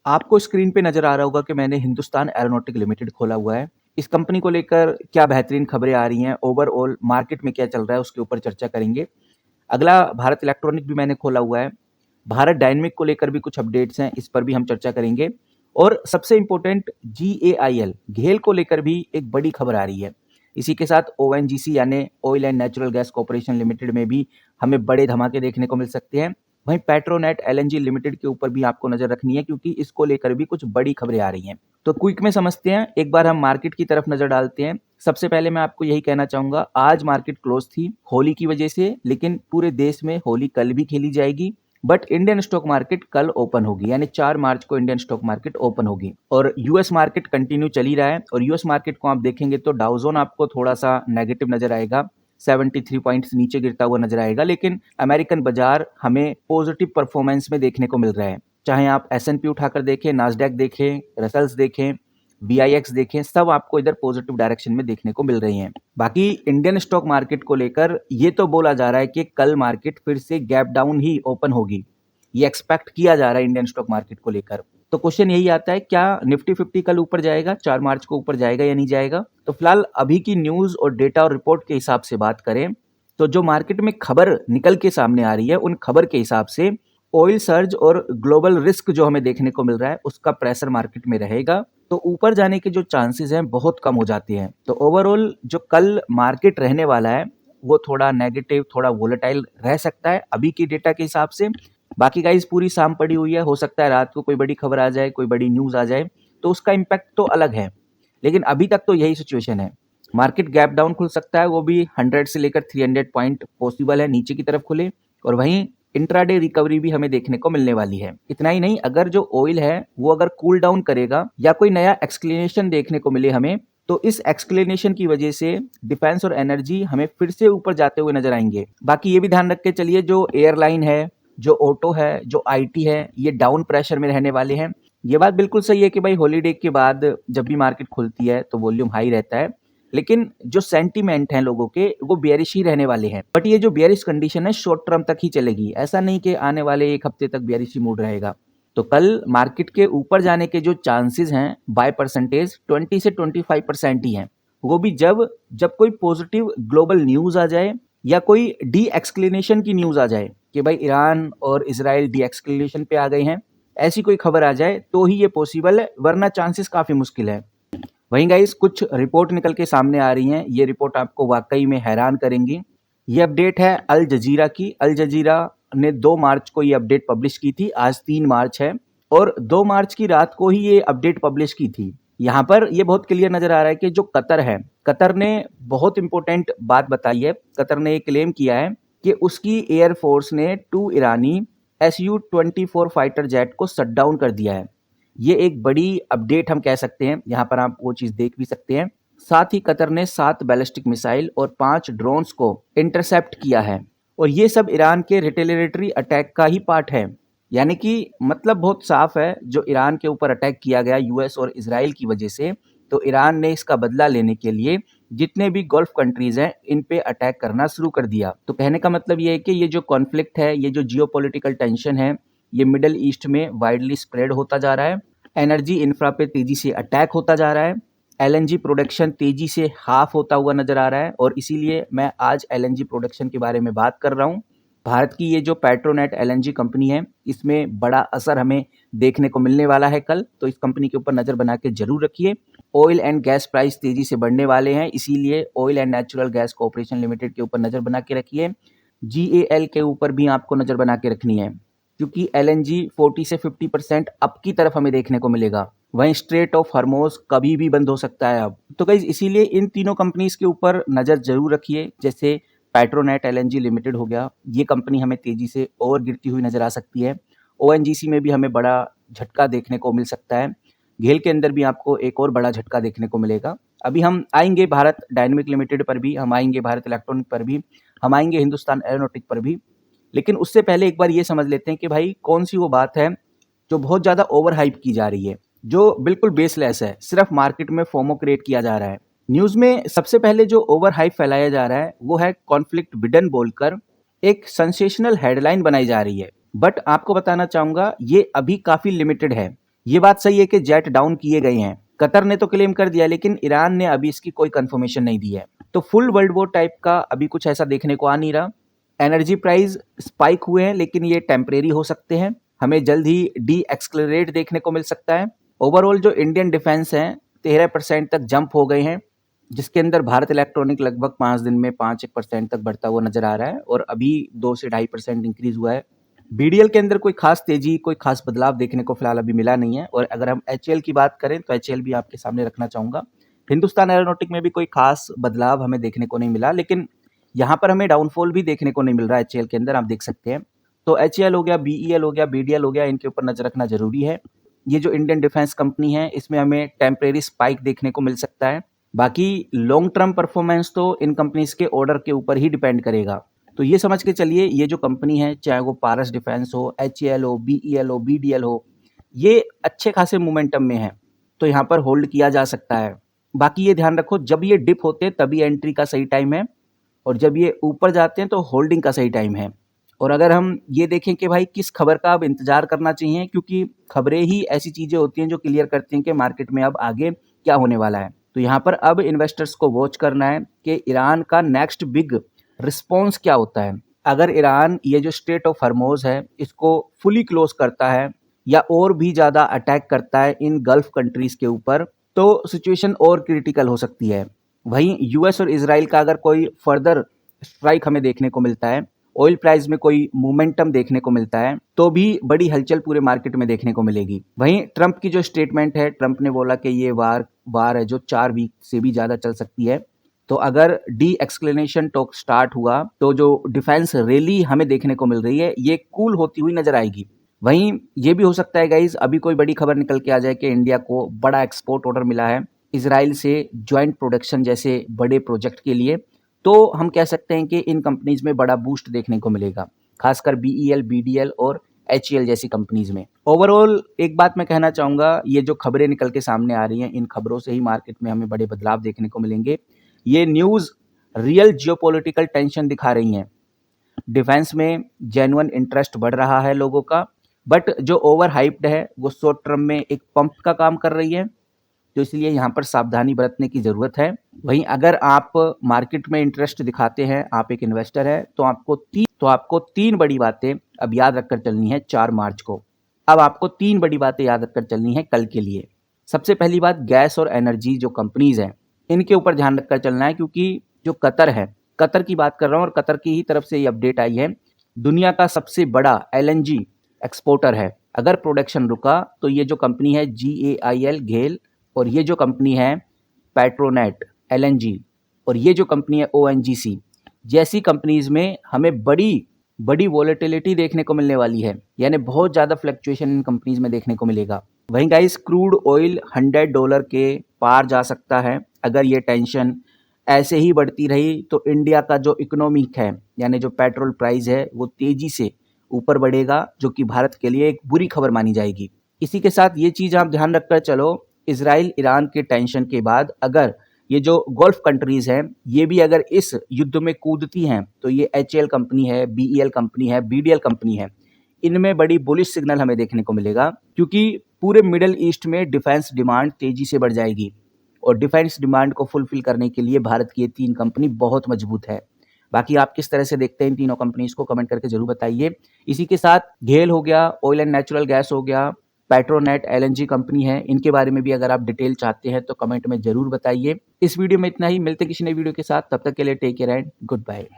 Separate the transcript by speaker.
Speaker 1: आपको स्क्रीन पे नज़र आ रहा होगा कि मैंने हिंदुस्तान एरोनॉटिक लिमिटेड खोला हुआ है। इस कंपनी को लेकर क्या बेहतरीन खबरें आ रही हैं, ओवरऑल मार्केट में क्या चल रहा है उसके ऊपर चर्चा करेंगे। अगला भारत इलेक्ट्रॉनिक भी मैंने खोला हुआ है। भारत डायनेमिक को लेकर भी कुछ अपडेट्स हैं, इस पर भी हम चर्चा करेंगे। और सबसे इम्पोर्टेंट GAIL घेल को लेकर भी एक बड़ी खबर आ रही है। इसी के साथ ONGC यानी oil and natural gas corporation limited में भी हमें बड़े धमाके देखने को मिल सकते हैं। वहीं पेट्रोनेट LNG लिमिटेड के ऊपर भी आपको नजर रखनी है क्योंकि इसको लेकर भी कुछ बड़ी खबरें आ रही हैं। तो क्विक में समझते हैं, एक बार हम मार्केट की तरफ नजर डालते हैं। सबसे पहले मैं आपको यही कहना चाहूंगा, आज मार्केट क्लोज थी होली की वजह से, लेकिन पूरे देश में होली कल भी खेली जाएगी। बट इंडियन स्टॉक मार्केट कल ओपन होगी, यानी 4 मार्च को इंडियन स्टॉक मार्केट ओपन होगी। और यूएस मार्केट कंटिन्यू चल ही रहा है। और यूएस मार्केट को आप देखेंगे तो डाउजोन आपको थोड़ा सा नेगेटिव नजर आएगा, 73 पॉइंट्स नीचे गिरता हुआ नजर आएगा। लेकिन अमेरिकन बाजार हमें पॉजिटिव परफॉर्मेंस में देखने को मिल रहा है। चाहे आप S&P उठाकर देखें, नास्डैक देखें, रसल्स देखें, VIX देखें, सब आपको इधर पॉजिटिव डायरेक्शन में देखने को मिल रही हैं। बाकी इंडियन स्टॉक मार्केट को लेकर ये तो बोला जा रहा है कि कल मार्केट फिर से गैप डाउन ही ओपन होगी, ये एक्सपेक्ट किया जा रहा है इंडियन स्टॉक मार्केट को लेकर। तो क्वेश्चन यही आता है, क्या निफ्टी 50 कल ऊपर जाएगा, 4 मार्च को ऊपर जाएगा या नहीं जाएगा? तो फिलहाल अभी की न्यूज और डेटा और रिपोर्ट के हिसाब से बात करें तो जो मार्केट में खबर निकल के सामने आ रही है, उन खबर के हिसाब से ऑयल सर्ज और ग्लोबल रिस्क जो हमें देखने को मिल रहा है उसका प्रेशर मार्केट में रहेगा। तो ऊपर जाने के जो चांसेस हैं बहुत कम हो जाते हैं। तो ओवरऑल जो कल मार्केट रहने वाला है वो थोड़ा नेगेटिव, थोड़ा वोलेटाइल रह सकता है अभी की डेटा के हिसाब से। बाकी गाइस पूरी शाम पड़ी हुई है, हो सकता है रात को कोई बड़ी खबर आ जाए, कोई बड़ी न्यूज आ जाए, तो उसका इम्पैक्ट तो अलग है। लेकिन अभी तक तो यही सिचुएशन है। मार्केट गैप डाउन खुल सकता है, वो भी 100 से लेकर 300 पॉइंट पॉसिबल है नीचे की तरफ खुले। और वहीं इंट्राडे रिकवरी भी हमें देखने को मिलने वाली है। इतना ही नहीं, अगर जो ऑयल है वो अगर कूल डाउन करेगा या कोई नया एक्सक्लेनेशन देखने को मिले हमें, तो इस एक्सक्लेनेशन की वजह से डिफेंस और एनर्जी हमें फिर से ऊपर जाते हुए नजर आएंगे। बाकी ये भी ध्यान रख के चलिए, जो एयरलाइन है, जो ऑटो है, जो IT है, ये डाउन प्रेशर में रहने वाले हैं। ये बात बिल्कुल सही है कि भाई हॉलीडे के बाद जब भी मार्केट खुलती है तो वॉल्यूम हाई रहता है, लेकिन जो सेंटीमेंट हैं लोगों के वो बेयरिश ही रहने वाले हैं। बट ये जो बेयरिश कंडीशन है शॉर्ट टर्म तक ही चलेगी, ऐसा नहीं कि आने वाले एक हफ्ते तक बेयरिश ही मूड रहेगा। तो कल मार्केट के ऊपर जाने के जो चांसेस हैं बाय परसेंटेज 20 से 25% ही हैं। वो भी जब जब कोई पॉजिटिव ग्लोबल न्यूज आ जाए या कोई डी एक्सक्लेनेशन की न्यूज आ जाए कि भाई ईरान और इजराइल डी एक्सक्लेनेशन पे आ गए हैं, ऐसी कोई खबर आ जाए तो ही ये पॉसिबल है, वरना चांसेस काफी मुश्किल है। वहीं गाइस कुछ रिपोर्ट निकल के सामने आ रही हैं, ये रिपोर्ट आपको वाकई में हैरान करेंगी। ये अपडेट है अल जजीरा की। अल जजीरा ने 2 मार्च को ये अपडेट पब्लिश की थी, आज 3 मार्च है, और 2 मार्च की रात को ही ये अपडेट पब्लिश की थी। यहाँ पर ये बहुत क्लियर नजर आ रहा है कि जो कतर है, कतर ने बहुत इंपॉर्टेंट बात बताई है। कतर ने एक क्लेम किया है कि उसकी एयरफोर्स ने 2 ईरानी Su-24 फाइटर जेट को शट डाउन कर दिया है। ये एक बड़ी अपडेट हम कह सकते हैं, यहाँ पर आप वो चीज देख भी सकते हैं। साथ ही कतर ने 7 बैलिस्टिक मिसाइल और 5 ड्रोन्स को इंटरसेप्ट किया है, और ये सब ईरान के रिटेलिएटरी अटैक का ही पार्ट है। यानी कि मतलब बहुत साफ है, जो ईरान के ऊपर अटैक किया गया US और इजराइल की वजह से, तो ईरान ने इसका बदला लेने के लिए जितने भी गल्फ कंट्रीज हैं इन पे अटैक करना शुरू कर दिया। तो कहने का मतलब ये है कि ये जो कॉन्फ्लिक्ट है, ये जो जियोपॉलिटिकल टेंशन है, ये मिडल ईस्ट में वाइडली स्प्रेड होता जा रहा है। एनर्जी इंफ्रा पे तेजी से अटैक होता जा रहा है। LNG प्रोडक्शन तेजी से हाफ होता हुआ नजर आ रहा है, और इसीलिए मैं आज LNG प्रोडक्शन के बारे में बात कर रहा हूँ। भारत की ये जो पेट्रोनेट LNG कंपनी है, इसमें बड़ा असर हमें देखने को मिलने वाला है कल, तो इस कंपनी के ऊपर नजर बना के जरूर रखिए। ऑयल एंड गैस प्राइस तेजी से बढ़ने वाले हैं, इसीलिए oil and natural gas corporation limited के ऊपर नजर बना के रखिए। GAL के ऊपर भी आपको नजर बना के रखनी है, क्योंकि LNG 40 से 50% अप की तरफ हमें देखने को मिलेगा। वहीं स्ट्रेट ऑफ हॉर्मोज कभी भी बंद हो सकता है अब। तो गाइस इसीलिए इन तीनों कंपनीज के ऊपर नजर जरूर रखिए। जैसे पेट्रोनेट LNG लिमिटेड हो गया, ये कंपनी हमें तेजी से और गिरती हुई नजर आ सकती है। ONGC में भी हमें बड़ा झटका देखने को मिल सकता है। घेल के अंदर भी आपको एक और बड़ा झटका देखने को मिलेगा। अभी हम आएंगे भारत डायनेमिक लिमिटेड पर भी, हम आएंगे भारत इलेक्ट्रॉनिक पर भी, हम आएंगे हिंदुस्तान एरोनॉटिक पर भी। लेकिन उससे पहले एक बार ये समझ लेते हैं कि भाई कौन सी वो बात है जो बहुत ज़्यादा ओवर हाइप की जा रही है, जो बिल्कुल बेसलेस है, सिर्फ मार्केट में फोमो क्रिएट किया जा रहा है। न्यूज़ में सबसे पहले जो ओवर हाइप फैलाया जा रहा है वो है कॉन्फ्लिक्ट बिडन बोलकर एक सेंसेशनल हेडलाइन बनाई जा रही है। बट आपको बताना चाहूंगा ये अभी काफ़ी लिमिटेड है। ये बात सही है कि जेट डाउन किए गए हैं, कतर ने तो क्लेम कर दिया, लेकिन ईरान ने अभी इसकी कोई कंफर्मेशन नहीं दी है। तो फुल वर्ल्ड वॉर टाइप का अभी कुछ ऐसा देखने को आ नहीं रहा। एनर्जी प्राइस स्पाइक हुए हैं, लेकिन ये टेम्परेरी हो सकते हैं, हमें जल्द ही डी एक्सलरेट देखने को मिल सकता है। ओवरऑल जो इंडियन डिफेंस है 13% तक जंप हो गए हैं, जिसके अंदर भारत इलेक्ट्रॉनिक लगभग 5 दिन में 5-1% तक बढ़ता हुआ नजर आ रहा है, और अभी 2 से 2.5% इंक्रीज हुआ है। बीडीएल के अंदर कोई खास तेजी, कोई खास बदलाव देखने को फिलहाल अभी मिला नहीं है। और अगर हम एचएएल की बात करें तो एचएएल भी आपके सामने रखना चाहूंगा। हिंदुस्तान एरोनॉटिक में भी कोई खास बदलाव हमें देखने को नहीं मिला, लेकिन यहाँ पर हमें डाउनफॉल भी देखने को नहीं मिल रहा है एचएएल के अंदर, आप देख सकते हैं। तो एचएएल हो गया, बीईएल हो गया, बीडीएल हो गया, इनके ऊपर नजर रखना जरूरी है। ये जो इंडियन डिफेंस कंपनी है, इसमें हमें टेम्परेरी स्पाइक देखने को मिल सकता है। बाकी लॉन्ग टर्म परफॉर्मेंस तो इन कंपनीज के ऑर्डर के ऊपर ही डिपेंड करेगा। तो ये समझ के चलिए, ये जो कंपनी है, चाहे वो पारस डिफेंस हो, एचएएल हो, बीईएल हो, बीडीएल हो, ये अच्छे खासे मोमेंटम में है, तो यहाँ पर होल्ड किया जा सकता है। बाकी ये ध्यान रखो, जब ये डिप होते हैं तभी एंट्री का सही टाइम है, और जब ये ऊपर जाते हैं तो होल्डिंग का सही टाइम है। और अगर हम ये देखें कि भाई किस खबर का अब इंतजार करना चाहिए, क्योंकि खबरें ही ऐसी चीजें होती हैं जो क्लियर करती हैं कि मार्केट में अब आगे क्या होने वाला है। तो यहाँ पर अब इन्वेस्टर्स को वॉच करना है कि ईरान का नेक्स्ट बिग रिस्पॉन्स क्या होता है। अगर ईरान ये जो स्टेट ऑफ हरमोज है इसको फुली क्लोज करता है, या और भी ज्यादा अटैक करता है इन गल्फ कंट्रीज के ऊपर, तो सिचुएशन और क्रिटिकल हो सकती है। वहीं यूएस और इजराइल का अगर कोई फर्दर स्ट्राइक हमें देखने को मिलता है, ऑयल प्राइस में कोई मोमेंटम देखने को मिलता है, तो भी बड़ी हलचल पूरे मार्केट में देखने को मिलेगी। वहीं ट्रंप की जो स्टेटमेंट है, ट्रंप ने बोला कि ये वार है जो 4 वीक से भी ज्यादा चल सकती है। तो अगर डी एक्सक्लेनेशन टॉक स्टार्ट हुआ तो जो डिफेंस रैली हमें देखने को मिल रही है ये कूल होती हुई नजर आएगी। वहीं ये भी हो सकता है गाइज, अभी कोई बड़ी खबर निकल के आ जाए कि इंडिया को बड़ा एक्सपोर्ट ऑर्डर मिला है इजराइल से ज्वाइंट प्रोडक्शन जैसे बड़े प्रोजेक्ट के लिए, तो हम कह सकते हैं कि इन कंपनीज में बड़ा बूस्ट देखने को मिलेगा, खासकर बीईएल, बीडीएल और एचईएल जैसी कंपनीज में। ओवरऑल एक बात मैं कहना चाहूंगा, ये जो खबरें निकल के सामने आ रही हैं, इन खबरों से ही मार्केट में हमें बड़े बदलाव देखने को मिलेंगे। ये न्यूज रियल जियोपॉलिटिकल टेंशन दिखा रही हैं। डिफेंस में जेन्युइन इंटरेस्ट बढ़ रहा है लोगों का, बट जो ओवर हाइप्ड है वो शॉर्ट टर्म में एक पंप का काम कर रही है, तो इसलिए यहाँ पर सावधानी बरतने की जरूरत है। वहीं अगर आप मार्केट में इंटरेस्ट दिखाते हैं, आप एक इन्वेस्टर है, तो आपको तीन बड़ी बातें अब याद रखकर चलनी है 4 मार्च को। अब आपको 3 बड़ी बातें याद रखकर चलनी है कल के लिए। सबसे पहली बात, गैस और एनर्जी जो कंपनीज हैं इनके ऊपर ध्यान रखकर चलना है, क्योंकि जो कतर है, कतर की बात कर रहा हूँ, और कतर की ही तरफ से ये अपडेट आई है, दुनिया का सबसे बड़ा एलएनजी एक्सपोर्टर है। अगर प्रोडक्शन रुका तो ये जो कंपनी है GAIL घेल, और ये जो कंपनी है पेट्रोनेट एलएनजी, और ये जो कंपनी है ONGC जैसी कंपनीज में हमें बड़ी बड़ी वॉलेटिलिटी देखने को मिलने वाली है, यानी बहुत ज़्यादा फ्लक्चुएशन इन कंपनीज में देखने को मिलेगा। वहीं गाइस, क्रूड ऑयल $100 के पार जा सकता है। अगर ये टेंशन ऐसे ही बढ़ती रही तो इंडिया का जो इकोनॉमिक है, यानी जो पेट्रोल प्राइस है, वो तेजी से ऊपर बढ़ेगा, जो कि भारत के लिए एक बुरी खबर मानी जाएगी। इसी के साथ ये चीज़ आप ध्यान रखकर चलो, इजराइल ईरान के टेंशन के बाद अगर ये जो गल्फ कंट्रीज हैं ये भी अगर इस युद्ध में कूदती हैं, तो ये एचएएल कंपनी है, बीईएल कंपनी है, बीडीएल कंपनी है, इनमें बड़ी बुलिश सिग्नल हमें देखने को मिलेगा, क्योंकि पूरे मिडल ईस्ट में डिफेंस डिमांड तेजी से बढ़ जाएगी, और डिफेंस डिमांड को फुलफिल करने के लिए भारत की ये 3 कंपनी बहुत मजबूत है। बाकी आप किस तरह से देखते हैं इन तीनों कंपनीज को, कमेंट करके जरूर बताइए। इसी के साथ घेल हो गया, ऑयल एंड नेचुरल गैस हो गया, पेट्रोनेट एलएनजी कंपनी है, इनके बारे में भी अगर आप डिटेल चाहते हैं तो कमेंट में जरूर बताइए। इस वीडियो में इतना ही, मिलते किसी नई वीडियो के साथ, तब तक के लिए take care and good bye.